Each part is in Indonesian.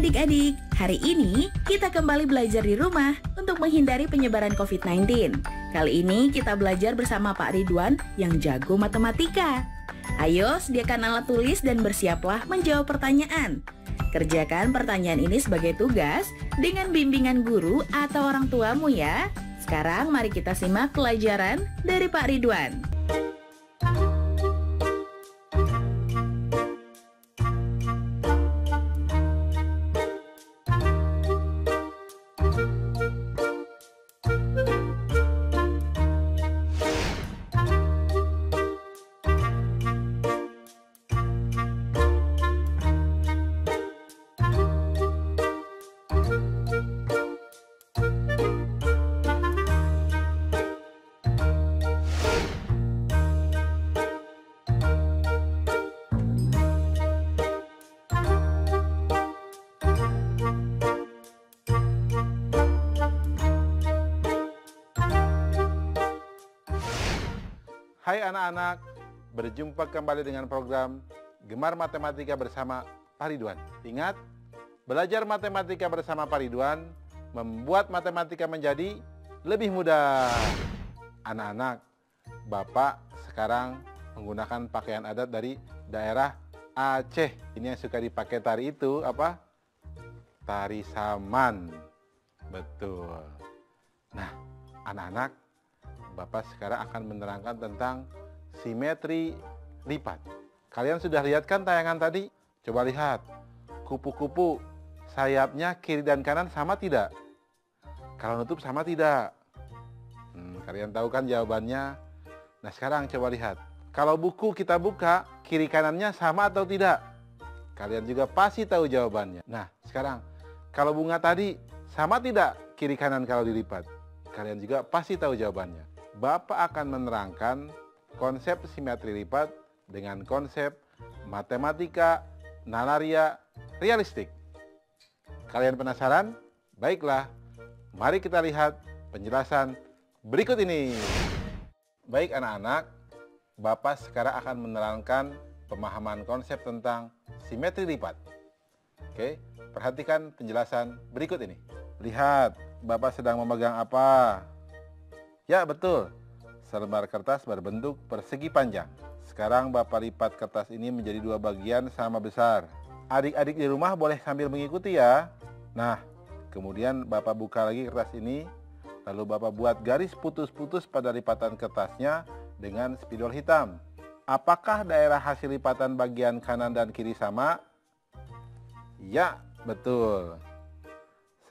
adik-adik, hari ini kita kembali belajar di rumah untuk menghindari penyebaran COVID-19. Kali ini kita belajar bersama Pak Ridwan yang jago matematika. Ayo sediakan alat tulis dan bersiaplah menjawab pertanyaan. Kerjakan pertanyaan ini sebagai tugas dengan bimbingan guru atau orang tuamu ya. Sekarang mari kita simak pelajaran dari Pak Ridwan. Hai anak-anak, berjumpa kembali dengan program Gemar Matematika bersama Pak Ridwan. Ingat, belajar matematika bersama Pak Ridwan membuat matematika menjadi lebih mudah. Anak-anak, Bapak sekarang menggunakan pakaian adat dari daerah Aceh. Ini yang suka dipakai tari itu apa? Tari saman. Betul. Nah, anak-anak, Bapak sekarang akan menerangkan tentang simetri lipat. Kalian sudah lihat kan tayangan tadi? Coba lihat, kupu-kupu sayapnya kiri dan kanan sama tidak? Kalau nutup sama tidak? Kalian tahu kan jawabannya? Nah sekarang coba lihat, kalau buku kita buka, kiri kanannya sama atau tidak? Kalian juga pasti tahu jawabannya. Nah sekarang, kalau bunga tadi sama tidak kiri kanan kalau dilipat? Kalian juga pasti tahu jawabannya. Bapak akan menerangkan konsep simetri lipat dengan konsep matematika nalaria realistik. Kalian penasaran? Baiklah, mari kita lihat penjelasan berikut ini. Baik anak-anak, Bapak sekarang akan menerangkan pemahaman konsep tentang simetri lipat. Oke, perhatikan penjelasan berikut ini. Lihat, Bapak sedang memegang apa? Ya betul, selembar kertas berbentuk persegi panjang. Sekarang Bapak lipat kertas ini menjadi dua bagian sama besar. Adik-adik di rumah boleh sambil mengikuti ya. Nah, kemudian Bapak buka lagi kertas ini, lalu Bapak buat garis putus-putus pada lipatan kertasnya dengan spidol hitam. Apakah daerah hasil lipatan bagian kanan dan kiri sama? Ya, betul.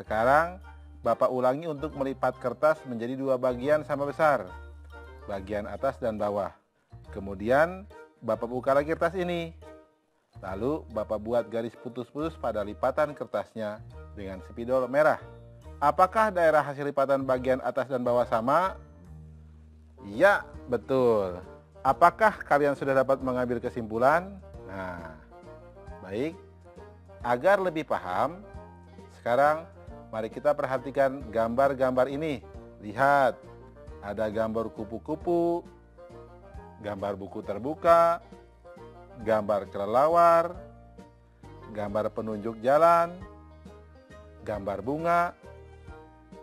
Sekarang Bapak ulangi untuk melipat kertas menjadi dua bagian sama besar, bagian atas dan bawah. Kemudian Bapak buka lagi kertas ini, lalu Bapak buat garis putus-putus pada lipatan kertasnya dengan spidol merah. Apakah daerah hasil lipatan bagian atas dan bawah sama? Ya, betul. Apakah kalian sudah dapat mengambil kesimpulan? Nah, baik. Agar lebih paham, sekarang mari kita perhatikan gambar-gambar ini. Lihat, ada gambar kupu-kupu, gambar buku terbuka, gambar kelelawar, gambar penunjuk jalan, gambar bunga,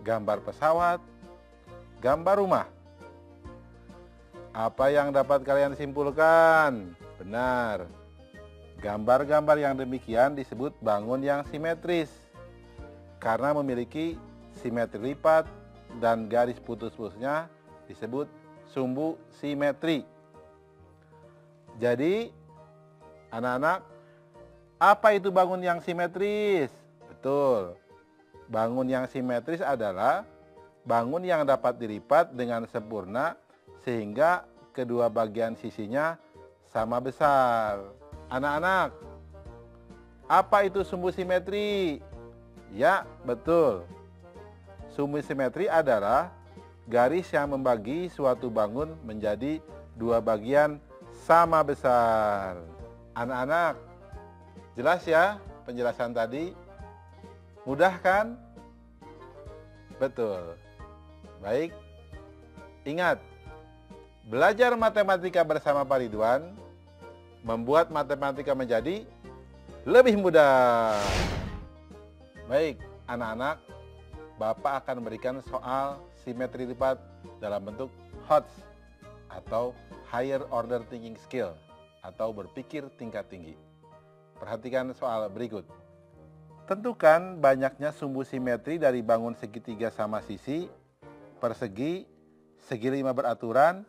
gambar pesawat, gambar rumah. Apa yang dapat kalian simpulkan? Benar, gambar-gambar yang demikian disebut bangun yang simetris, karena memiliki simetri lipat dan garis putus-putusnya disebut sumbu simetri. Jadi, anak-anak, apa itu bangun yang simetris? Betul, bangun yang simetris adalah bangun yang dapat dilipat dengan sempurna sehingga kedua bagian sisinya sama besar. Anak-anak, apa itu sumbu simetri? Ya, betul. Sumbu simetri adalah garis yang membagi suatu bangun menjadi dua bagian sama besar. Anak-anak, jelas ya penjelasan tadi? Mudah kan? Betul. Baik. Ingat, belajar matematika bersama Pak Ridwan membuat matematika menjadi lebih mudah. Baik, anak-anak, Bapak akan memberikan soal simetri lipat dalam bentuk HOTS atau Higher Order Thinking Skill atau berpikir tingkat tinggi. Perhatikan soal berikut. Tentukan banyaknya sumbu simetri dari bangun segitiga sama sisi, persegi, segi 5 beraturan,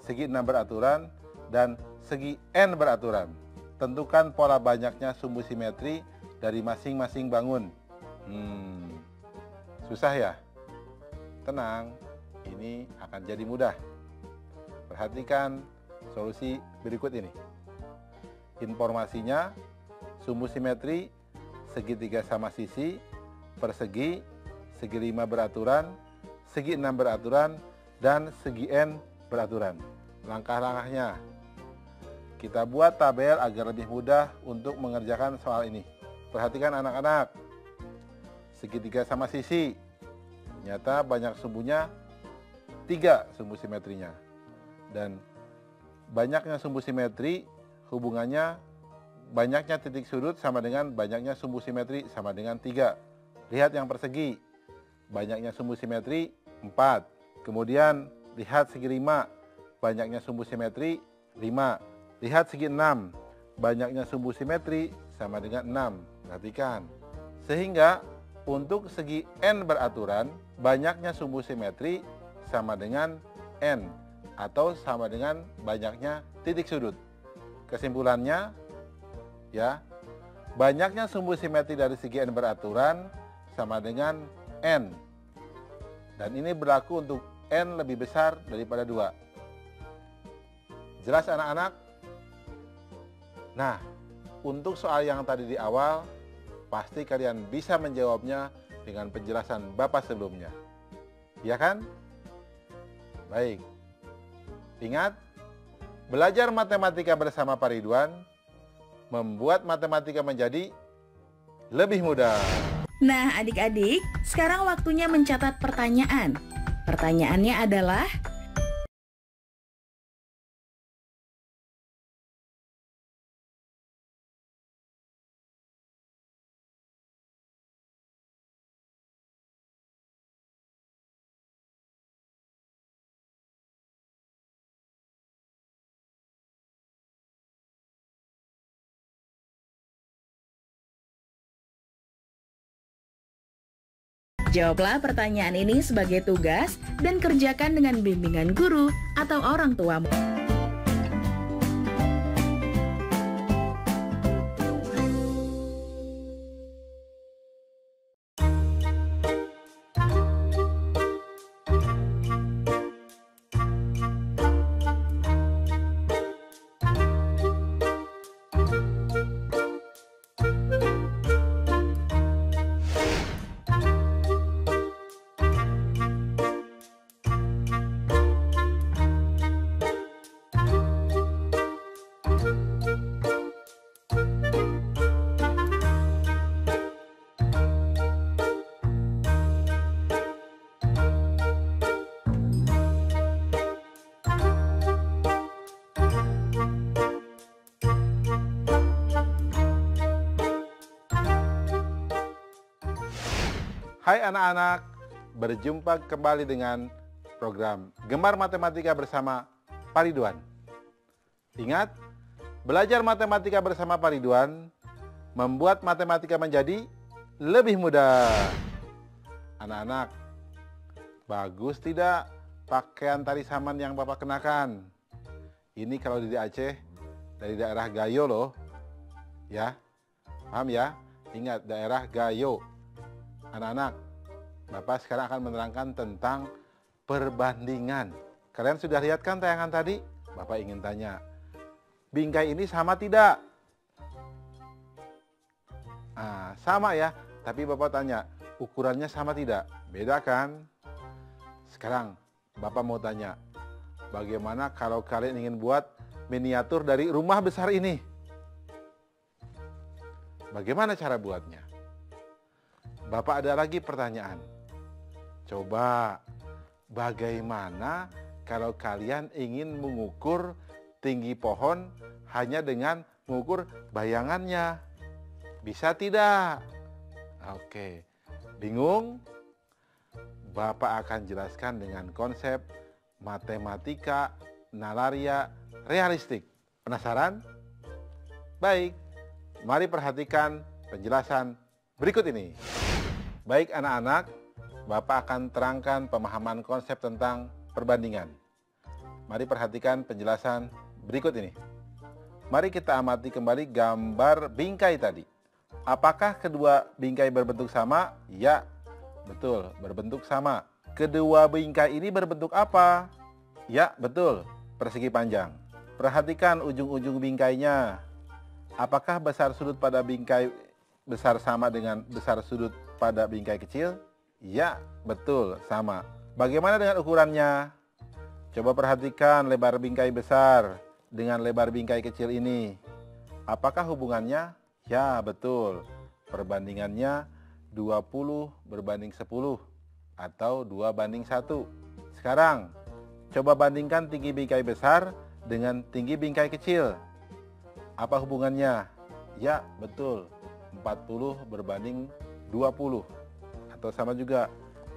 segi 6 beraturan, dan segi N beraturan. Tentukan pola banyaknya sumbu simetri dari masing-masing bangun. Susah ya? Tenang, ini akan jadi mudah. Perhatikan solusi berikut ini. Informasinya, sumbu simetri, segitiga sama sisi, persegi, segi 5 beraturan, segi 6 beraturan, dan segi N beraturan. Langkah-langkahnya, kita buat tabel agar lebih mudah untuk mengerjakan soal ini. Perhatikan anak-anak, segitiga sama sisi, ternyata banyak sumbunya 3 sumbu simetrinya. Dan banyaknya sumbu simetri hubungannya banyaknya titik sudut sama dengan banyaknya sumbu simetri sama dengan 3. Lihat yang persegi, banyaknya sumbu simetri 4. Kemudian lihat segi 5, banyaknya sumbu simetri 5. Lihat segi 6, banyaknya sumbu simetri sama dengan 6. Perhatikan. Sehingga untuk segi N beraturan, banyaknya sumbu simetri sama dengan N atau sama dengan banyaknya titik sudut. Kesimpulannya, ya, banyaknya sumbu simetri dari segi N beraturan sama dengan N. Dan ini berlaku untuk N lebih besar daripada 2. Jelas anak-anak? Nah, untuk soal yang tadi di awal, pasti kalian bisa menjawabnya dengan penjelasan Bapak sebelumnya. Ya kan? Baik. Ingat, belajar matematika bersama Pak Ridwan membuat matematika menjadi lebih mudah. Nah, adik-adik, sekarang waktunya mencatat pertanyaan. Pertanyaannya adalah, jawablah pertanyaan ini sebagai tugas dan kerjakan dengan bimbingan guru atau orang tuamu. Hai anak-anak, berjumpa kembali dengan program Gemar Matematika bersama Pak Ridwan. Ingat, belajar matematika bersama Pak Ridwan membuat matematika menjadi lebih mudah. Anak-anak, bagus tidak pakaian tari saman yang Bapak kenakan? Ini kalau di Aceh, dari daerah Gayo loh. Ya, paham ya? Ingat, daerah Gayo. Anak-anak, Bapak sekarang akan menerangkan tentang perbandingan. Kalian sudah lihat kan tayangan tadi? Bapak ingin tanya, bingkai ini sama tidak? Sama ya, tapi Bapak tanya, ukurannya sama tidak? Beda kan? Sekarang Bapak mau tanya, bagaimana kalau kalian ingin buat miniatur dari rumah besar ini? Bagaimana cara buatnya? Bapak ada lagi pertanyaan. Coba, bagaimana kalau kalian ingin mengukur tinggi pohon hanya dengan mengukur bayangannya? Bisa tidak? Oke, bingung? Bapak akan jelaskan dengan konsep matematika nalaria realistik. Penasaran? Baik, mari perhatikan penjelasan berikut ini. Baik anak-anak, Bapak akan terangkan pemahaman konsep tentang perbandingan. Mari perhatikan penjelasan berikut ini. Mari kita amati kembali gambar bingkai tadi. Apakah kedua bingkai berbentuk sama? Ya, betul, berbentuk sama. Kedua bingkai ini berbentuk apa? Ya, betul, persegi panjang. Perhatikan ujung-ujung bingkainya. Apakah besar sudut pada bingkai besar sama dengan besar sudut pada bingkai kecil? Ya, betul, sama. Bagaimana dengan ukurannya? Coba perhatikan lebar bingkai besar dengan lebar bingkai kecil ini. Apakah hubungannya? Ya, betul. Perbandingannya 20 berbanding 10 atau 2 banding 1. Sekarang, coba bandingkan tinggi bingkai besar dengan tinggi bingkai kecil. Apa hubungannya? Ya, betul. 40 berbanding 20 atau sama juga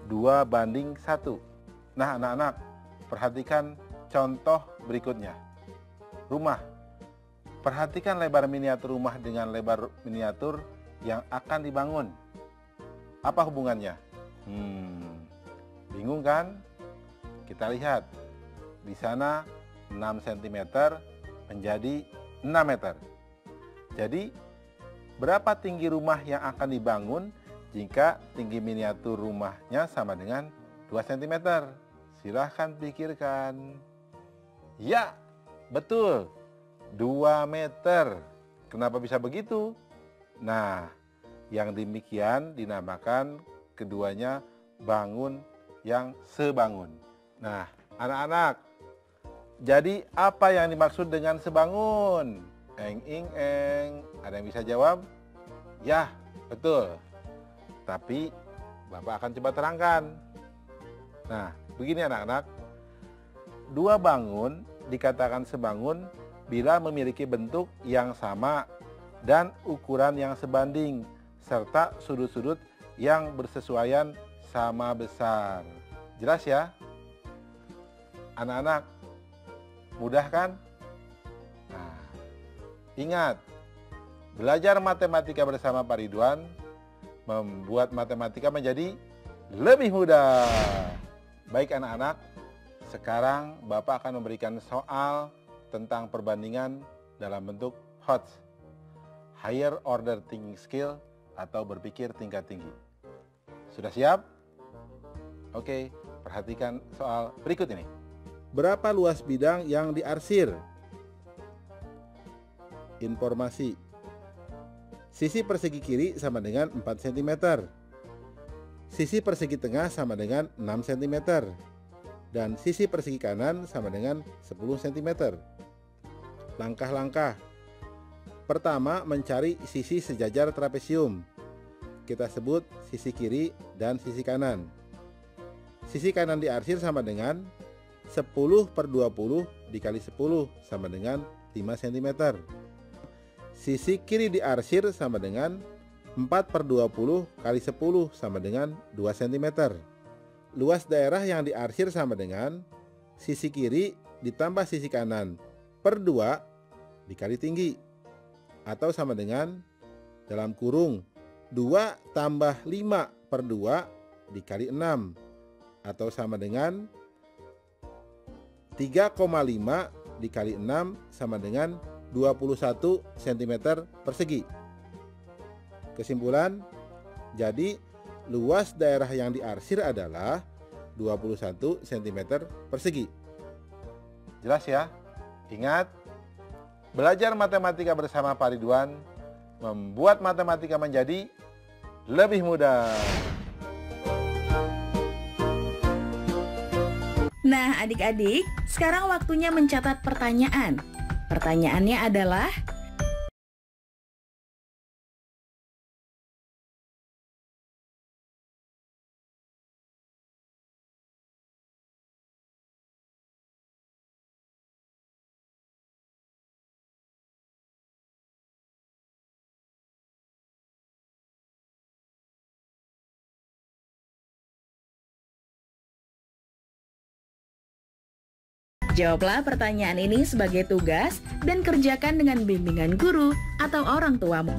2 banding 1. Nah, anak-anak, perhatikan contoh berikutnya. Rumah. Perhatikan lebar miniatur rumah dengan lebar miniatur yang akan dibangun. Apa hubungannya? Bingung kan? Kita lihat. Di sana 6 cm menjadi 6 meter. Jadi, berapa tinggi rumah yang akan dibangun jika tinggi miniatur rumahnya sama dengan 2 cm? Silahkan pikirkan. Ya, betul. 2 meter. Kenapa bisa begitu? Nah, yang demikian dinamakan keduanya bangun yang sebangun. Nah, anak-anak, jadi apa yang dimaksud dengan sebangun? Eng ing eng. Ada yang bisa jawab? Ya, betul. Tapi Bapak akan coba terangkan. Nah, begini anak-anak. Dua bangun dikatakan sebangun bila memiliki bentuk yang sama dan ukuran yang sebanding serta sudut-sudut yang bersesuaian sama besar. Jelas ya? Anak-anak, mudah kan? Nah, ingat, belajar matematika bersama Pak Ridwan membuat matematika menjadi lebih mudah. Baik anak-anak, sekarang Bapak akan memberikan soal tentang perbandingan dalam bentuk HOTS, Higher Order Thinking Skill atau berpikir tingkat tinggi. Sudah siap? Oke, perhatikan soal berikut ini. Berapa luas bidang yang diarsir? Informasi. Sisi persegi kiri sama dengan 4 cm. Sisi persegi tengah sama dengan 6 cm. Dan sisi persegi kanan sama dengan 10 cm. Langkah-langkah. Pertama, mencari sisi sejajar trapesium. Kita sebut sisi kiri dan sisi kanan. Sisi kanan diarsir sama dengan 10/20 dikali 10 sama dengan 5 cm. Sisi kiri diarsir sama dengan 4/20 kali 10 sama dengan 2 cm. Luas daerah yang diarsir sama dengan sisi kiri ditambah sisi kanan per 2 dikali tinggi, atau sama dengan dalam kurung 2 tambah 5/2 dikali 6, atau sama dengan 3,5 dikali 6 sama dengan 21 cm persegi. Kesimpulan, jadi luas daerah yang diarsir adalah 21 cm persegi. Jelas ya? Ingat, belajar matematika bersama Pak Ridwan membuat matematika menjadi lebih mudah. Nah, adik-adik, sekarang waktunya mencatat pertanyaan. Pertanyaannya adalah, Jawablah pertanyaan ini sebagai tugas dan kerjakan dengan bimbingan guru atau orang tuamu.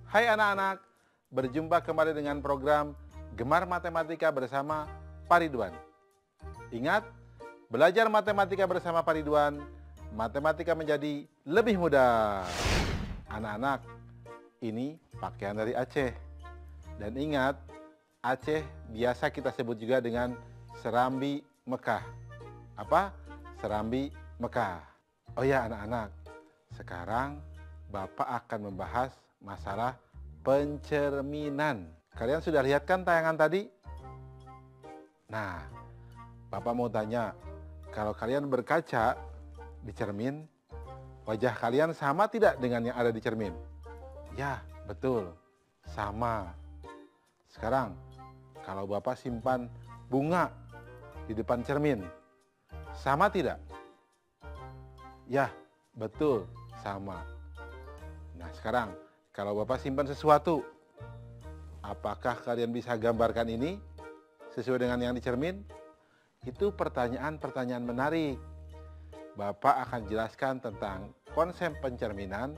Hai anak-anak, berjumpa kembali dengan program Gemar Matematika bersama Pak Ridwan. Ingat, belajar matematika bersama Pak Ridwan, matematika menjadi lebih mudah. Anak-anak, ini pakaian dari Aceh. Dan ingat, Aceh biasa kita sebut juga dengan Serambi Mekah. Apa? Serambi Mekah. Oh ya anak-anak, sekarang Bapak akan membahas masalah pencerminan. Kalian sudah lihat kan tayangan tadi? Nah, Bapak mau tanya, kalau kalian berkaca di cermin, wajah kalian sama tidak dengan yang ada di cermin? Ya, betul, sama. Sekarang, kalau Bapak simpan bunga di depan cermin, sama tidak? Ya, betul, sama. Nah, sekarang, kalau Bapak simpan sesuatu, apakah kalian bisa gambarkan ini sesuai dengan yang di cermin? Itu pertanyaan-pertanyaan menarik. Bapak akan jelaskan tentang konsep pencerminan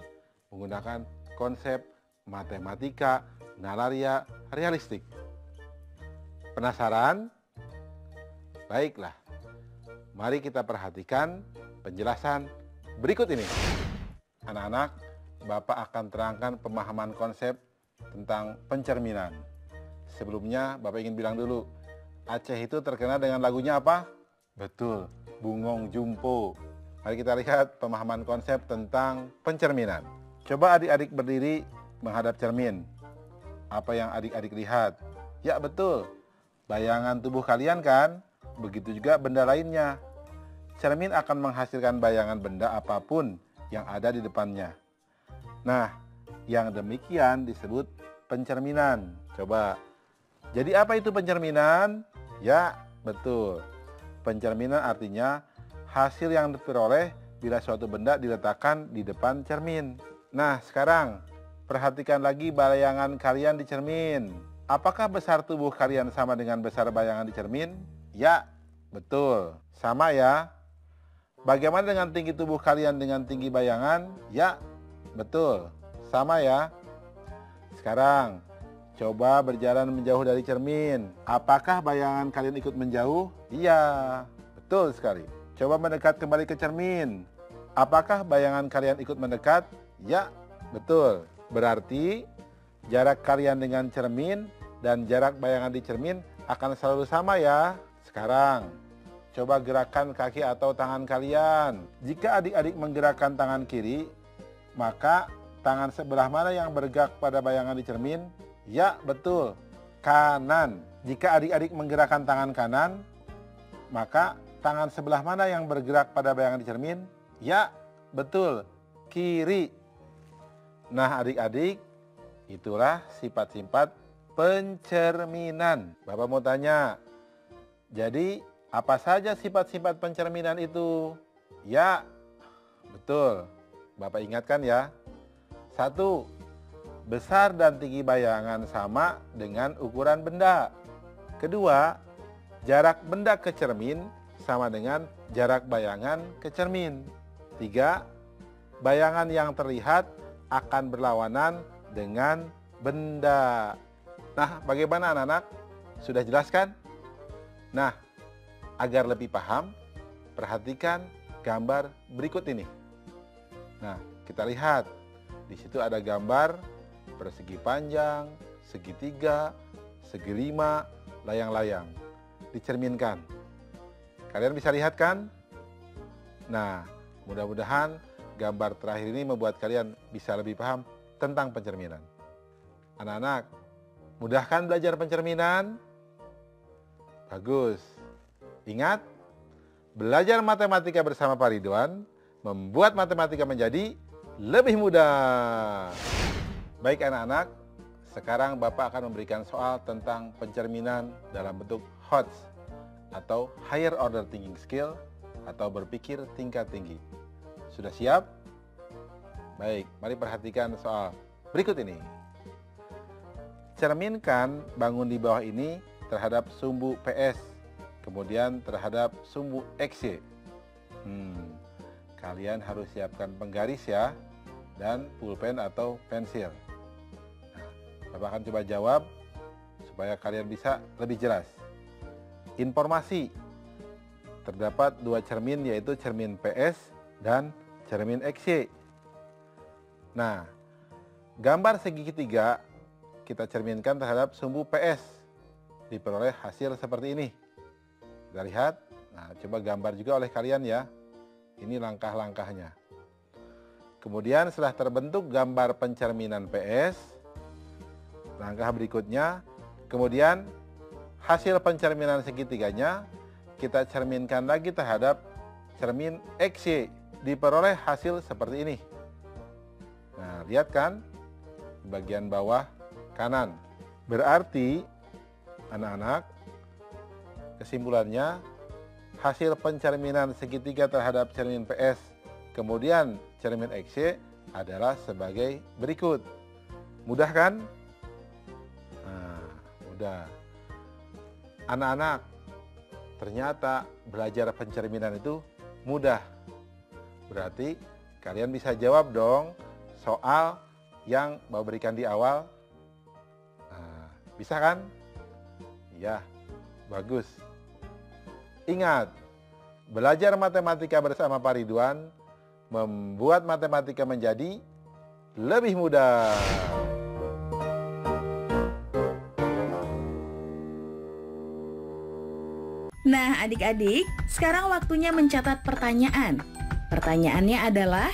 menggunakan konsep matematika nalaria realistik. Penasaran? Baiklah, mari kita perhatikan penjelasan berikut ini. Anak-anak, Bapak akan terangkan pemahaman konsep tentang pencerminan. Sebelumnya, Bapak ingin bilang dulu, Aceh itu terkenal dengan lagunya apa? Betul, Bungong Jumpo. Mari kita lihat pemahaman konsep tentang pencerminan. Coba adik-adik berdiri menghadap cermin. Apa yang adik-adik lihat? Ya betul, bayangan tubuh kalian kan? Begitu juga benda lainnya. Cermin akan menghasilkan bayangan benda apapun yang ada di depannya. Nah, yang demikian disebut pencerminan. Coba, jadi apa itu pencerminan? Ya, betul. Pencerminan artinya hasil yang diperoleh bila suatu benda diletakkan di depan cermin. Nah, sekarang perhatikan lagi bayangan kalian di cermin. Apakah besar tubuh kalian sama dengan besar bayangan di cermin? Ya, betul. Sama ya. Bagaimana dengan tinggi tubuh kalian dengan tinggi bayangan? Ya, betul, sama ya. Sekarang, coba berjalan menjauh dari cermin. Apakah bayangan kalian ikut menjauh? Iya, betul sekali. Coba mendekat kembali ke cermin. Apakah bayangan kalian ikut mendekat? Ya, betul. Berarti jarak kalian dengan cermin dan jarak bayangan di cermin akan selalu sama ya. Sekarang, coba gerakan kaki atau tangan kalian. Jika adik-adik menggerakkan tangan kiri, maka tangan sebelah mana yang bergerak pada bayangan di cermin? Ya, betul, kanan. Jika adik-adik menggerakkan tangan kanan, maka tangan sebelah mana yang bergerak pada bayangan di cermin? Ya, betul, kiri. Nah, adik-adik, itulah sifat-sifat pencerminan. Bapak mau tanya, jadi apa saja sifat-sifat pencerminan itu? Ya, betul. Bapak ingatkan ya. 1. Besar dan tinggi bayangan sama dengan ukuran benda. 2. Jarak benda ke cermin sama dengan jarak bayangan ke cermin. 3. Bayangan yang terlihat akan berlawanan dengan benda. Nah, bagaimana anak-anak? Sudah jelaskan? Nah, agar lebih paham, perhatikan gambar berikut ini. Nah, kita lihat. Di situ ada gambar persegi panjang, segitiga, segi lima, layang-layang. Dicerminkan. Kalian bisa lihat kan? Nah, mudah-mudahan gambar terakhir ini membuat kalian bisa lebih paham tentang pencerminan. Anak-anak, mudah kan belajar pencerminan? Bagus. Ingat, belajar matematika bersama Pak Ridwan membuat matematika menjadi lebih mudah. Baik anak-anak, sekarang Bapak akan memberikan soal tentang pencerminan dalam bentuk HOTS atau Higher Order Thinking Skill atau berpikir tingkat tinggi. Sudah siap? Baik, mari perhatikan soal berikut ini. Cerminkan bangun di bawah ini terhadap sumbu PS, kemudian terhadap sumbu XY. Kalian harus siapkan penggaris ya, dan pulpen atau pensil. Bapak akan coba jawab supaya kalian bisa lebih jelas. Informasi. Terdapat dua cermin yaitu cermin PS dan cermin XY. Nah, gambar segitiga kita cerminkan terhadap sumbu PS. Diperoleh hasil seperti ini. Kita lihat. Nah, coba gambar juga oleh kalian ya. Ini langkah-langkahnya. Kemudian setelah terbentuk gambar pencerminan PS, langkah berikutnya, kemudian hasil pencerminan segitiganya kita cerminkan lagi terhadap cermin XY. Diperoleh hasil seperti ini. Nah, lihat kan? Di bagian bawah kanan. Berarti, anak-anak, kesimpulannya, hasil pencerminan segitiga terhadap cermin PS, kemudian cermin XY adalah sebagai berikut. Mudah kan? Nah, mudah. Anak-anak, ternyata belajar pencerminan itu mudah. Berarti kalian bisa jawab dong soal yang Bapak berikan di awal. Nah, bisa kan? Ya, bagus. Ingat, belajar matematika bersama Pak Ridwan membuat matematika menjadi lebih mudah. Nah, adik-adik, sekarang waktunya mencatat pertanyaan. Pertanyaannya adalah,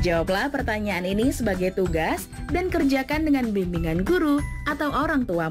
jawablah pertanyaan ini sebagai tugas dan kerjakan dengan bimbingan guru atau orang tua.